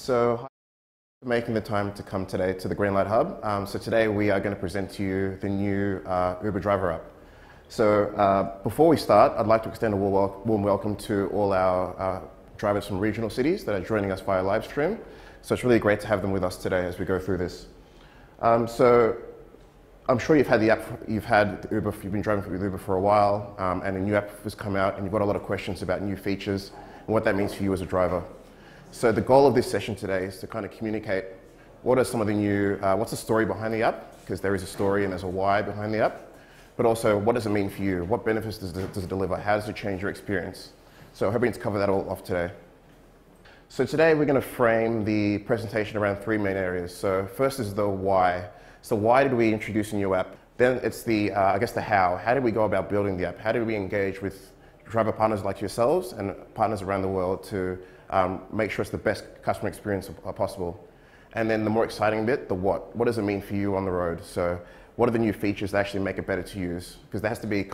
So, hi for making the time to come today to the Greenlight Hub. So today we are going to present to you the new Uber driver app. So before we start, I'd like to extend a warm welcome to all our drivers from regional cities that are joining us via live stream. So it's really great to have them with us today as we go through this. So I'm sure you've had the app, you've been driving with Uber for a while, and a new app has come out and you've got a lot of questions about new features and what that means for you as a driver. So the goal of this session today is to kind of communicate what are some of the new, what's the story behind the app, because there is a story and there's a why behind the app, but also what does it mean for you? What benefits does it deliver? How does it change your experience? So I'm hoping to cover that all off today. So today we're going to frame the presentation around three main areas. So first is the why. So why did we introduce a new app? Then it's the, I guess the how. How did we go about building the app? How did we engage with driver partners like yourselves and partners around the world to make sure it's the best customer experience possible? And then the more exciting bit, the what. What does it mean for you on the road? So what are the new features that actually make it better to use? Because there has to be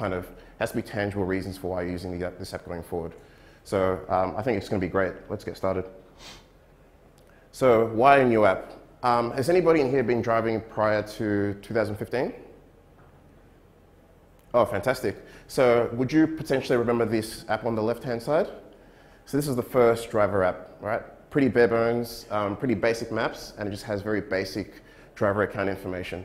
tangible reasons for why you're using this app going forward. So I think it's going to be great. Let's get started. So why a new app? Has anybody in here been driving prior to 2015? Oh, fantastic. So would you potentially remember this app on the left-hand side? So this is the first driver app, right? Pretty bare bones, pretty basic maps, and it just has very basic driver account information,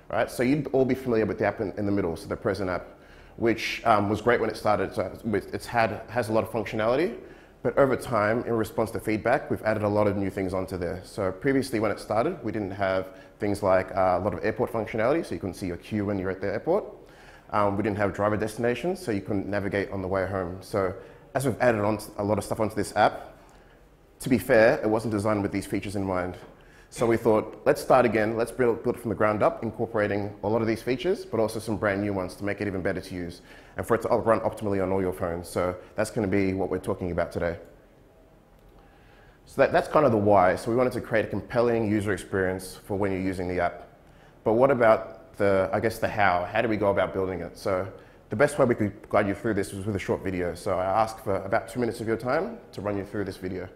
right? So you'd all be familiar with the app in the middle, so the present app, which was great when it started. So it has a lot of functionality, but over time, in response to feedback, we've added a lot of new things onto there. So previously when it started, we didn't have things like a lot of airport functionality, so you couldn't see your queue when you're at the airport. We didn't have driver destinations, so you couldn't navigate on the way home. So as we've added on a lot of stuff onto this app, to be fair, it wasn't designed with these features in mind. So we thought, let's start again, let's build it from the ground up, incorporating a lot of these features, but also some brand new ones to make it even better to use, and for it to run optimally on all your phones. So that's going to be what we're talking about today. So that's kind of the why. So we wanted to create a compelling user experience for when you're using the app. But what about the how? How do we go about building it? So the best way we could guide you through this was with a short video. So I asked for about 2 minutes of your time to run you through this video.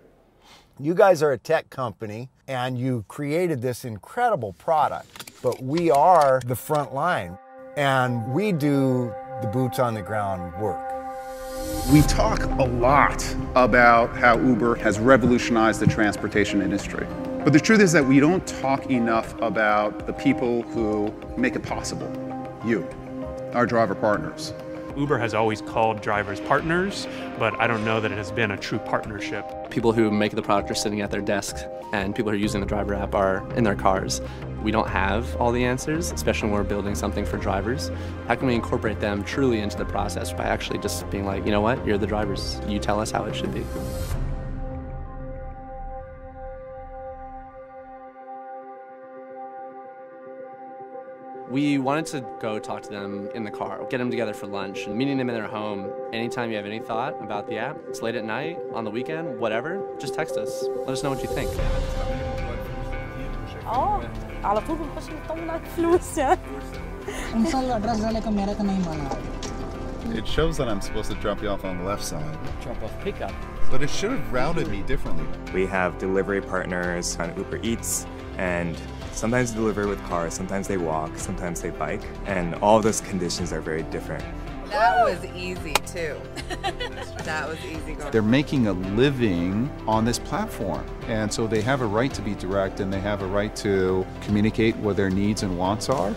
You guys are a tech company and you created this incredible product, but we are the front line and we do the boots on the ground work. We talk a lot about how Uber has revolutionized the transportation industry. But the truth is that we don't talk enough about the people who make it possible. You, our driver partners. Uber has always called drivers partners, but I don't know that it has been a true partnership. People who make the product are sitting at their desks, and people who are using the driver app are in their cars. We don't have all the answers, especially when we're building something for drivers. How can we incorporate them truly into the process by actually just being like, you know what, you're the drivers, you tell us how it should be. We wanted to go talk to them in the car, get them together for lunch, and meeting them in their home. Anytime you have any thought about the app, it's late at night, on the weekend, whatever, just text us. Let us know what you think. على طول بنخش نطمن على الفلوس يعني. It shows that I'm supposed to drop you off on the left side. Drop off pickup. But it should have routed me differently. We have delivery partners on Uber Eats, and sometimes they deliver with cars, sometimes they walk, sometimes they bike, and all of those conditions are very different. That was easy too. That was easy going. They're making a living on this platform, and so they have a right to be direct and they have a right to communicate what their needs and wants are.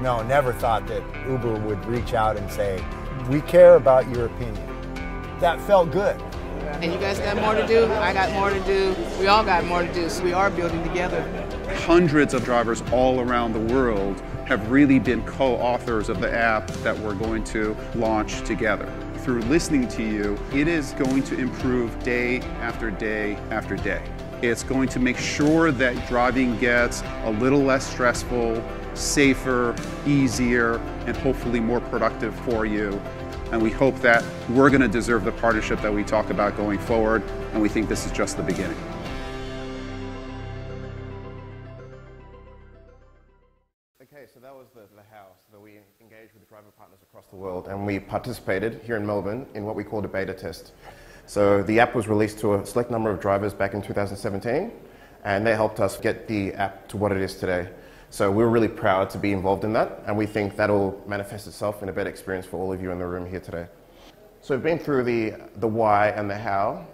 No, never thought that Uber would reach out and say, we care about your opinion. That felt good. And you guys got more to do, I got more to do, we all got more to do, so we are building together. Hundreds of drivers all around the world have really been co-authors of the app that we're going to launch together. Through listening to you, it is going to improve day after day after day. It's going to make sure that driving gets a little less stressful, safer, easier, and hopefully more productive for you. And we hope that we're going to deserve the partnership that we talk about going forward, and we think this is just the beginning. Okay, so that was the how. So we engaged with driver partners across the world, and we participated here in Melbourne in what we called a beta test. So the app was released to a select number of drivers back in 2017, and they helped us get the app to what it is today. So we're really proud to be involved in that, and we think that'll manifest itself in a better experience for all of you in the room here today. So we've been through the why and the how.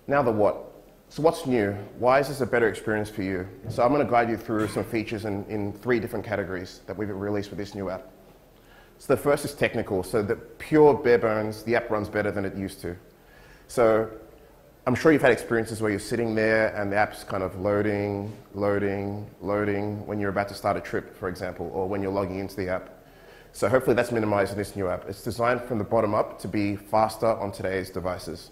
Now the what. So what's new? Why is this a better experience for you? So I'm going to guide you through some features in 3 different categories that we've released with this new app. So the first is technical. So the pure bare bones, the app runs better than it used to. So I'm sure you've had experiences where you're sitting there and the app's kind of loading when you're about to start a trip, for example, or when you're logging into the app. So hopefully that's minimized in this new app. It's designed from the bottom up to be faster on today's devices.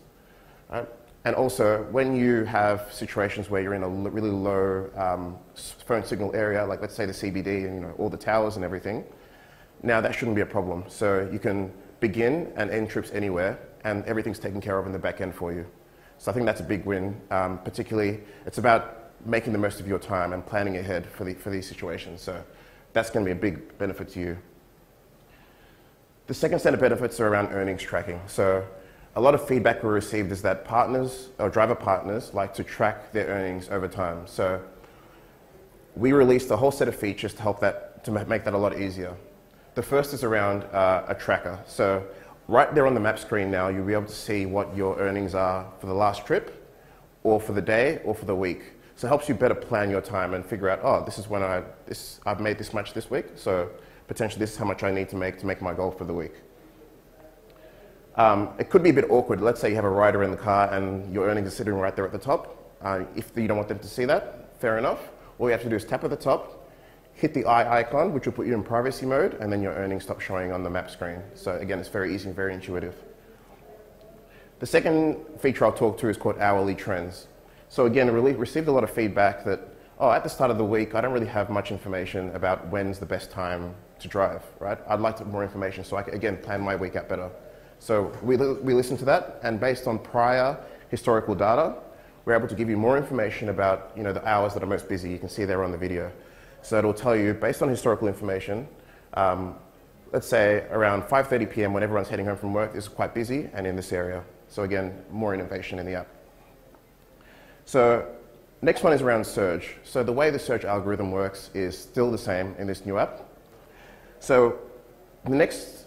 Right? And also, when you have situations where you're in a really low phone signal area, like let's say the CBD and all the towers and everything, now that shouldn't be a problem. So you can begin and end trips anywhere, and everything's taken care of in the back end for you. So I think that's a big win. Particularly, it's about making the most of your time and planning ahead for these situations. So that's going to be a big benefit to you. The second set of benefits are around earnings tracking. So a lot of feedback we received is that partners or driver partners like to track their earnings over time. So we released a whole set of features to help that, to make that a lot easier. The first is around a tracker. So right there on the map screen now, you'll be able to see what your earnings are for the last trip, or for the day, or for the week. So it helps you better plan your time and figure out, oh, this is when I've made this much this week, so potentially this is how much I need to make my goal for the week. It could be a bit awkward. Let's say you have a rider in the car and your earnings are sitting right there at the top. If you don't want them to see that, fair enough. All you have to do is tap at the top, hit the eye icon, which will put you in privacy mode, and then your earnings stop showing on the map screen. So again, it's very easy and very intuitive. The second feature I'll talk to is called hourly trends. So again, we received a lot of feedback that, oh, at the start of the week, I don't really have much information about when's the best time to drive, right? I'd like more information so I can, again, plan my week out better. So we listened to that, and based on prior historical data, we're able to give you more information about the hours that are most busy. You can see there on the video. So it'll tell you, based on historical information, let's say around 5:30 p.m. when everyone's heading home from work is quite busy and in this area. So again, more innovation in the app. So next one is around search. So the way the search algorithm works is still the same in this new app. So the next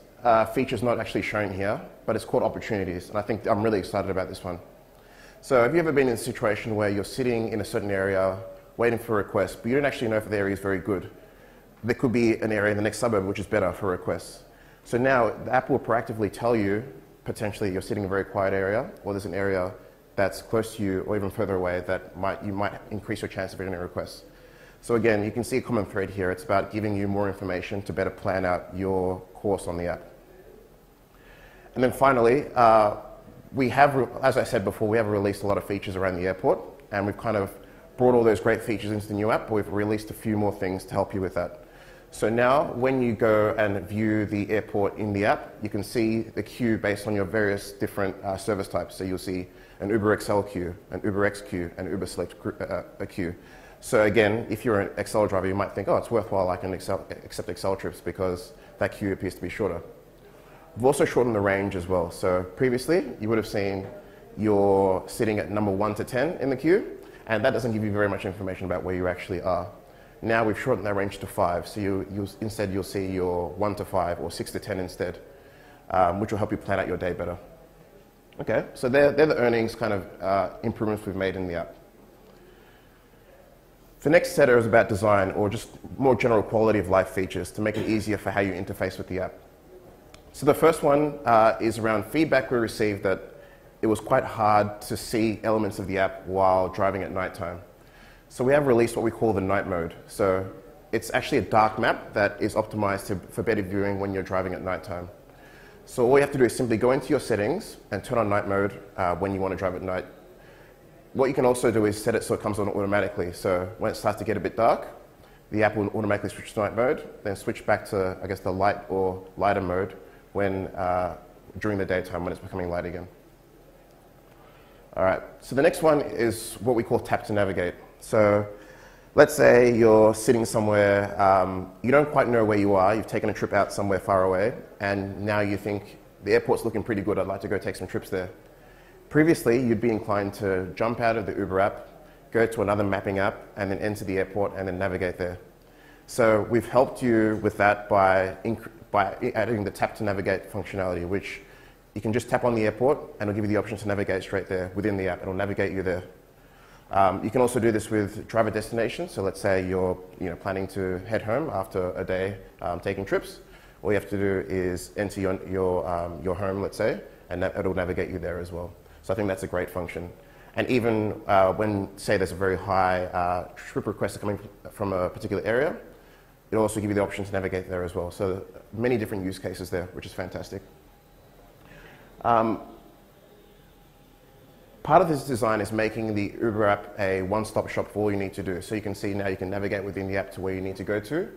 feature is not actually shown here, but it's called opportunities. And I think I'm really excited about this one. So have you ever been in a situation where you're sitting in a certain area waiting for a request, but you don't actually know if the area is very good? There could be an area in the next suburb which is better for requests. So now the app will proactively tell you, potentially you're sitting in a very quiet area, or there's an area that's close to you or even further away that you might increase your chance of getting a request. So again, you can see a common thread here. It's about giving you more information to better plan out your course on the app. And then finally, we have, as I said before, we have released a lot of features around the airport, and we've kind of brought all those great features into the new app, but we've released a few more things to help you with that. So now, when you go and view the airport in the app, you can see the queue based on your various different service types. So you'll see an Uber XL queue, an Uber X queue, an Uber Select queue. So again, if you're an XL driver, you might think, oh, it's worthwhile I can accept XL trips because that queue appears to be shorter. We've also shortened the range as well. So previously, you would have seen you're sitting at number 1 to 10 in the queue, and that doesn't give you very much information about where you actually are. Now we've shortened that range to 5, so instead you'll see your 1 to 5 or 6 to 10 instead, which will help you plan out your day better. Okay, so they're the earnings kind of improvements we've made in the app. The next set is about design, or just more general quality of life features to make it easier for how you interface with the app. So the first one is around feedback we received that it was quite hard to see elements of the app while driving at nighttime. So we have released what we call the night mode. So it's actually a dark map that is optimized for better viewing when you're driving at nighttime. So all you have to do is simply go into your settings and turn on night mode when you want to drive at night. What you can also do is set it so it comes on automatically. So when it starts to get a bit dark, the app will automatically switch to night mode, then switch back to, I guess, the light or lighter mode when during the daytime when it's becoming light again. All right, so the next one is what we call tap to navigate. So let's say you're sitting somewhere, you don't quite know where you are, you've taken a trip out somewhere far away, and now you think the airport's looking pretty good, I'd like to go take some trips there. Previously, you'd be inclined to jump out of the Uber app, go to another mapping app, and then enter the airport and then navigate there. So we've helped you with that by adding the tap to navigate functionality, which you can just tap on the airport and it'll give you the option to navigate straight there within the app. It'll navigate you there. You can also do this with driver destinations. So let's say you're planning to head home after a day taking trips. All you have to do is enter your home, let's say, and it'll navigate you there as well. So I think that's a great function. And even when, say, there's a very high trip request coming from a particular area, it'll also give you the option to navigate there as well. So many different use cases there, which is fantastic. Part of this design is making the Uber app a one-stop shop for all you need to do. So you can see now you can navigate within the app to where you need to go to.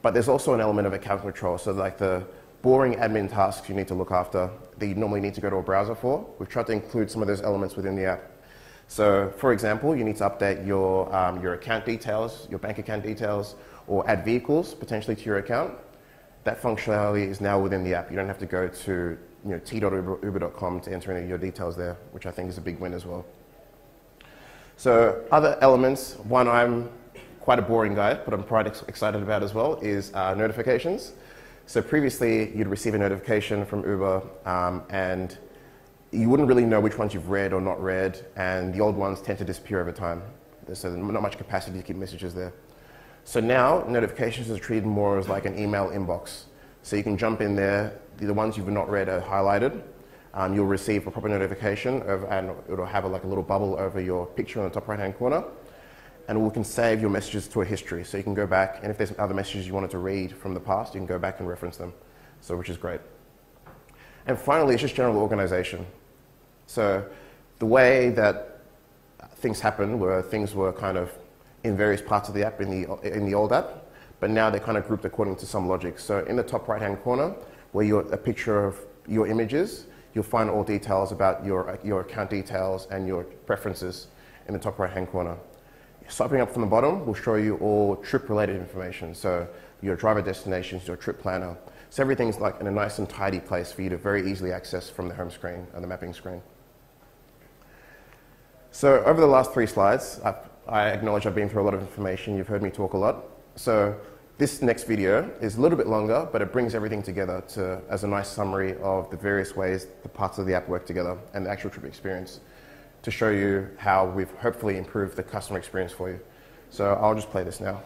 But there's also an element of account control. So like the boring admin tasks you need to look after that you normally need to go to a browser for, we've tried to include some of those elements within the app. So for example, you need to update your account details, your bank account details, or add vehicles potentially to your account. That functionality is now within the app. You don't have to go to t.uber.com to enter any of your details there, which I think is a big win as well. So other elements, one I'm quite a boring guy, but I'm quite excited about as well, is notifications. So previously, you'd receive a notification from Uber, and you wouldn't really know which ones you've read or not read, and the old ones tend to disappear over time. So there's not much capacity to keep messages there. So now, notifications are treated more as like an email inbox. So you can jump in there, the ones you've not read are highlighted. You'll receive a proper notification, and it'll have like a little bubble over your picture on the top right-hand corner. And we can save your messages to a history. So you can go back, and if there's other messages you wanted to read from the past, you can go back and reference them, so which is great. And finally, it's just general organization. So the way that things happened were things were kind of in various parts of the app in the old app, but now they're kind of grouped according to some logic. So in the top right-hand corner, where a picture of your images, you'll find all details about your account details and your preferences in the top right-hand corner. Swiping up from the bottom will show you all trip-related information, so your driver destinations, your trip planner. So everything's like in a nice and tidy place for you to very easily access from the home screen and the mapping screen. So over the last 3 slides, I acknowledge I've been through a lot of information. You've heard me talk a lot. So this next video is a little bit longer, but it brings everything together as a nice summary of the various ways the parts of the app work together and the actual trip experience, to show you how we've hopefully improved the customer experience for you. So I'll just play this now.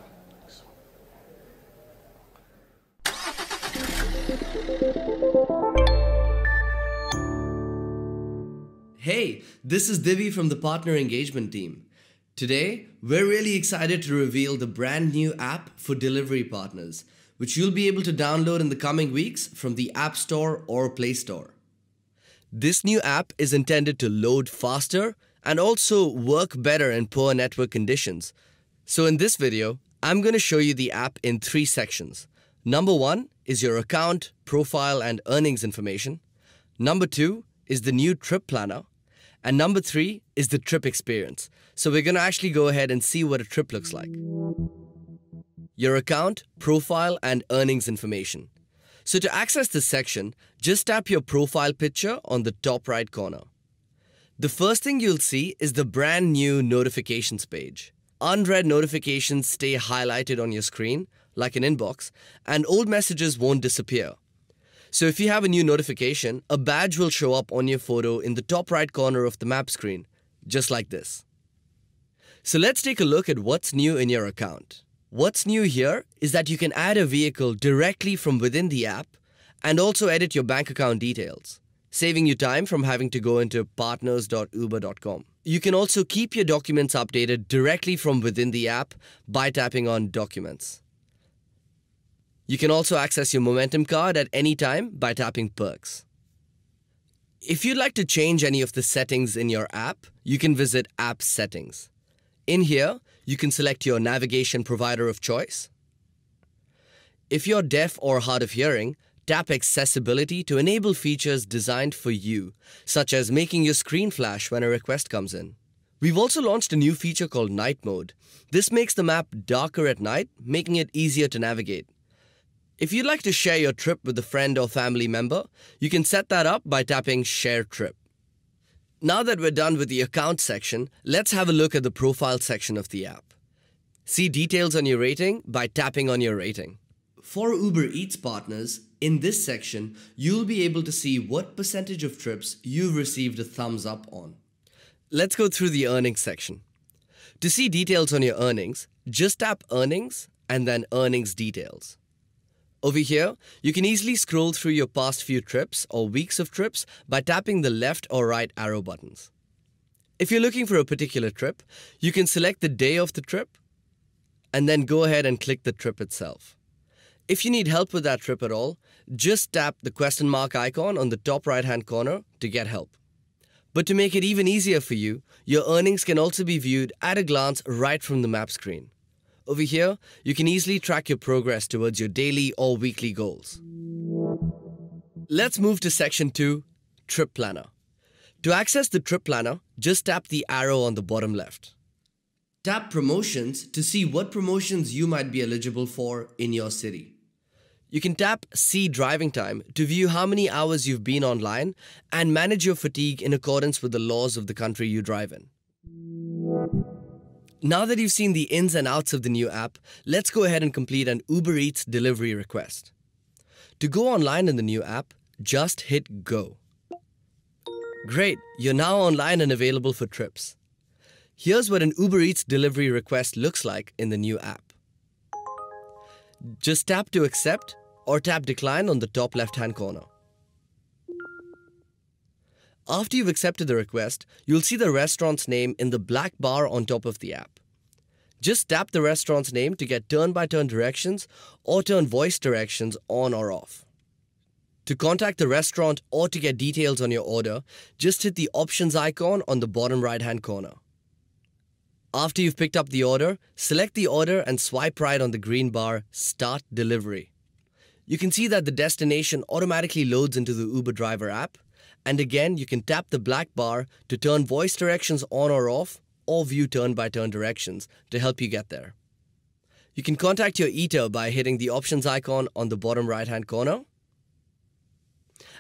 Hey, this is Divi from the Partner Engagement team. Today, we're really excited to reveal the brand new app for delivery partners, which you'll be able to download in the coming weeks from the App Store or Play Store. This new app is intended to load faster and also work better in poor network conditions. So in this video, I'm going to show you the app in 3 sections. Number 1 is your account, profile, and earnings information. Number 2 is the new trip planner. And number 3 is the trip experience. So we're going to actually go ahead and see what a trip looks like. Your account, profile, and earnings information. So to access this section, just tap your profile picture on the top right corner. The first thing you'll see is the brand new notifications page. Unread notifications stay highlighted on your screen, like an inbox, and old messages won't disappear. So if you have a new notification, a badge will show up on your photo in the top right corner of the map screen, just like this. So let's take a look at what's new in your account. What's new here is that you can add a vehicle directly from within the app and also edit your bank account details, saving you time from having to go into partners.uber.com. You can also keep your documents updated directly from within the app by tapping on Documents. You can also access your Momentum card at any time by tapping Perks. If you'd like to change any of the settings in your app, you can visit App Settings. In here, you can select your navigation provider of choice. If you're deaf or hard of hearing, tap Accessibility to enable features designed for you, such as making your screen flash when a request comes in. We've also launched a new feature called Night Mode. This makes the map darker at night, making it easier to navigate. If you'd like to share your trip with a friend or family member, you can set that up by tapping Share Trip. Now that we're done with the account section, let's have a look at the profile section of the app. See details on your rating by tapping on your rating. For Uber Eats partners, in this section, you'll be able to see what percentage of trips you've received a thumbs up on. Let's go through the earnings section. To see details on your earnings, just tap Earnings and then Earnings Details. Over here, you can easily scroll through your past few trips or weeks of trips by tapping the left or right arrow buttons. If you're looking for a particular trip, you can select the day of the trip and then go ahead and click the trip itself. If you need help with that trip at all, just tap the question mark icon on the top right-hand corner to get help. But to make it even easier for you, your earnings can also be viewed at a glance right from the map screen. Over here, you can easily track your progress towards your daily or weekly goals. Let's move to section 2, Trip Planner. To access the Trip Planner, just tap the arrow on the bottom left. Tap Promotions to see what promotions you might be eligible for in your city. You can tap See Driving Time to view how many hours you've been online and manage your fatigue in accordance with the laws of the country you drive in. Now that you've seen the ins and outs of the new app, let's go ahead and complete an Uber Eats delivery request. To go online in the new app, just hit Go. Great, you're now online and available for trips. Here's what an Uber Eats delivery request looks like in the new app. Just tap to accept or tap decline on the top left-hand corner. After you've accepted the request, you'll see the restaurant's name in the black bar on top of the app. Just tap the restaurant's name to get turn-by-turn directions or turn voice directions on or off. To contact the restaurant or to get details on your order, just hit the options icon on the bottom right-hand corner. After you've picked up the order, select the order and swipe right on the green bar, Start Delivery. You can see that the destination automatically loads into the Uber driver app. And again, you can tap the black bar to turn voice directions on or off, or view turn-by-turn directions to help you get there. You can contact your eater by hitting the options icon on the bottom right-hand corner.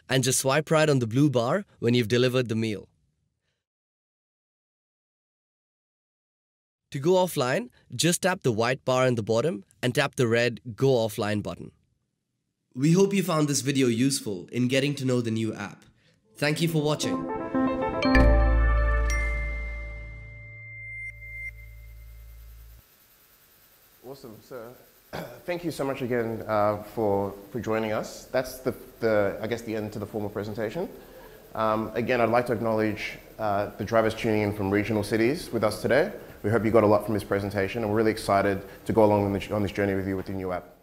And just swipe right on the blue bar when you've delivered the meal. To go offline, just tap the white bar in the bottom and tap the red Go Offline button. We hope you found this video useful in getting to know the new app. Thank you for watching. Awesome. So, thank you so much again for joining us. That's I guess the end to the formal presentation. Again, I'd like to acknowledge the drivers tuning in from regional cities with us today. We hope you got a lot from this presentation, and we're really excited to go along on this journey with you with the new app.